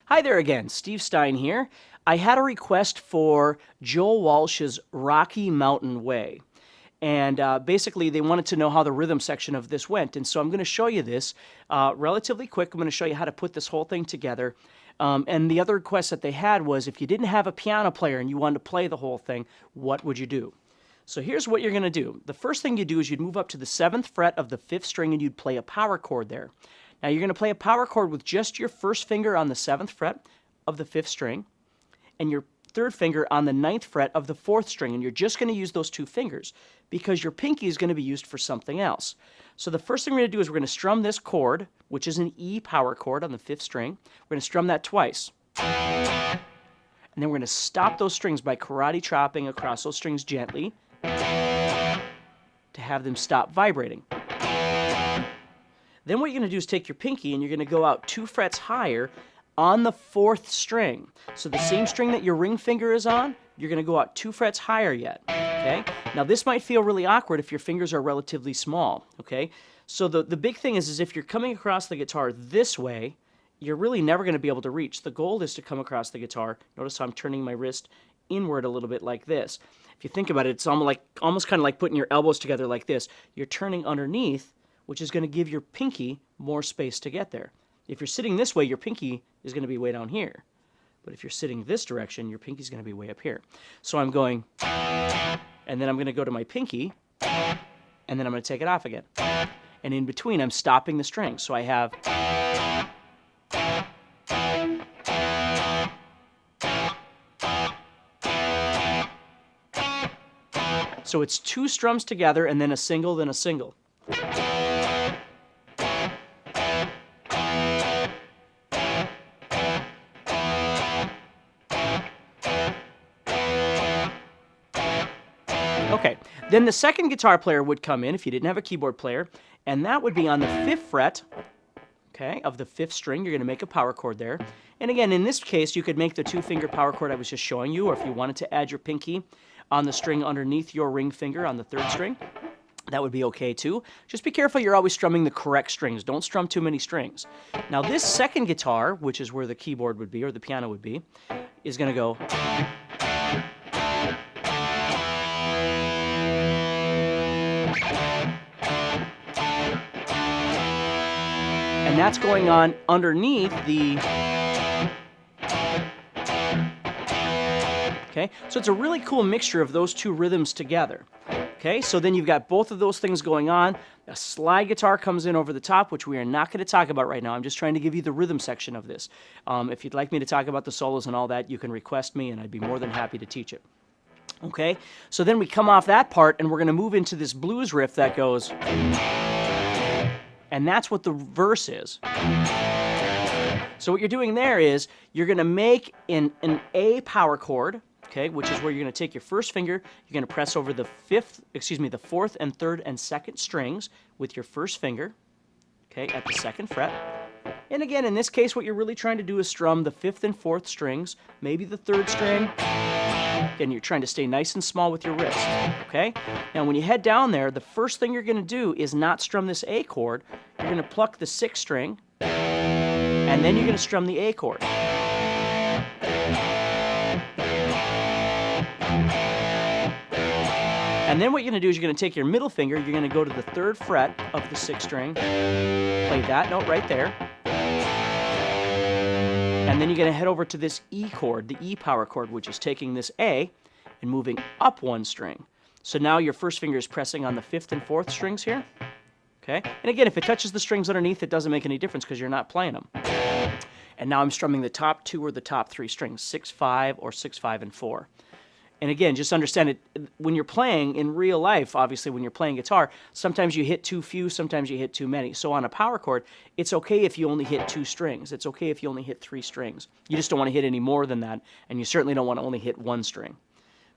Hi there again, Steve Stine here. I had a request for Joel Walsh's Rocky Mountain Way. And basically, they wanted to know how the rhythm section of this went. And so I'm going to show you this relatively quick. I'm going to show you how to put this whole thing together. And the other request that they had was if you didn't have a piano player and you wanted to play the whole thing, what would you do? So here's what you're going to do. The first thing you do is you'd move up to the 7th fret of the 5th string and you'd play a power chord there. Now you're going to play a power chord with just your first finger on the 7th fret of the 5th string and your third finger on the 9th fret of the 4th string, and you're just going to use those two fingers because your pinky is going to be used for something else. So the first thing we're going to do is we're going to strum this chord, which is an E power chord on the 5th string. We're going to strum that twice. And then we're going to stop those strings by karate chopping across those strings gently to have them stop vibrating. Then what you're going to do is take your pinky and you're going to go out 2 frets higher on the 4th string. So the same string that your ring finger is on, you're going to go out 2 frets higher yet. Okay? Now this might feel really awkward if your fingers are relatively small. Okay? So the big thing is if you're coming across the guitar this way, you're really never going to be able to reach. The goal is to come across the guitar. Notice how I'm turning my wrist inward a little bit like this. If you think about it, it's almost kind of like putting your elbows together like this. You're turning underneath, which is going to give your pinky more space to get there. If you're sitting this way, your pinky is going to be way down here. But if you're sitting this direction, your pinky is going to be way up here. So I'm going, and then I'm going to go to my pinky, and then I'm going to take it off again. And in between, I'm stopping the string. So I have, so it's 2 strums together, and then a single, then a single. Okay, then the second guitar player would come in if you didn't have a keyboard player, and that would be on the 5th fret, okay, of the 5th string. You're going to make a power chord there. And again, in this case, you could make the 2-finger power chord I was just showing you, or if you wanted to add your pinky on the string underneath your ring finger on the 3rd string, that would be okay too. Just be careful you're always strumming the correct strings. Don't strum too many strings. Now this second guitar, which is where the keyboard would be, or the piano would be, is going to go... And that's going on underneath the... Okay, so it's a really cool mixture of those two rhythms together. Okay, so then you've got both of those things going on. A slide guitar comes in over the top, which we are not going to talk about right now. I'm just trying to give you the rhythm section of this. If you'd like me to talk about the solos and all that, you can request me, and I'd be more than happy to teach it. Okay, so then we come off that part, and we're going to move into this blues riff that goes... And that's what the verse is. So what you're doing there is you're going to make an A power chord, okay, which is where you're going to take your first finger, you're going to press over the 4th and 3rd and 2nd strings with your first finger, okay, at the 2nd fret. And again, in this case, what you're really trying to do is strum the 5th and 4th strings, maybe the 3rd string. Again, you're trying to stay nice and small with your wrist, okay? Now, when you head down there, the first thing you're going to do is not strum this A chord. You're going to pluck the 6th string, and then you're going to strum the A chord. And then what you're going to do is you're going to take your middle finger, you're going to go to the 3rd fret of the 6th string, play that note right there, and then you're going to head over to this E chord, the E power chord, which is taking this A and moving up 1 string. So now your first finger is pressing on the 5th and 4th strings here. Okay? And again, if it touches the strings underneath, it doesn't make any difference because you're not playing them. And now I'm strumming the top 2 or the top 3 strings, 6, 5, or 6, 5, and 4. And again, just understand it, when you're playing in real life, obviously when you're playing guitar, sometimes you hit too few, sometimes you hit too many. So on a power chord, it's okay if you only hit 2 strings. It's okay if you only hit 3 strings. You just don't want to hit any more than that, and you certainly don't want to only hit 1 string.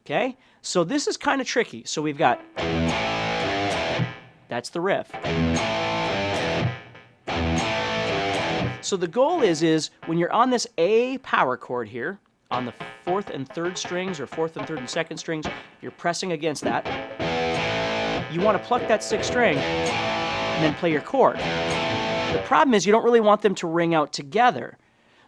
Okay? So this is kind of tricky. So we've got, that's the riff. So the goal is when you're on this A power chord here, on the 4th and 3rd strings, or 4th and 3rd and 2nd strings, you're pressing against that. You want to pluck that 6th string and then play your chord. The problem is you don't really want them to ring out together.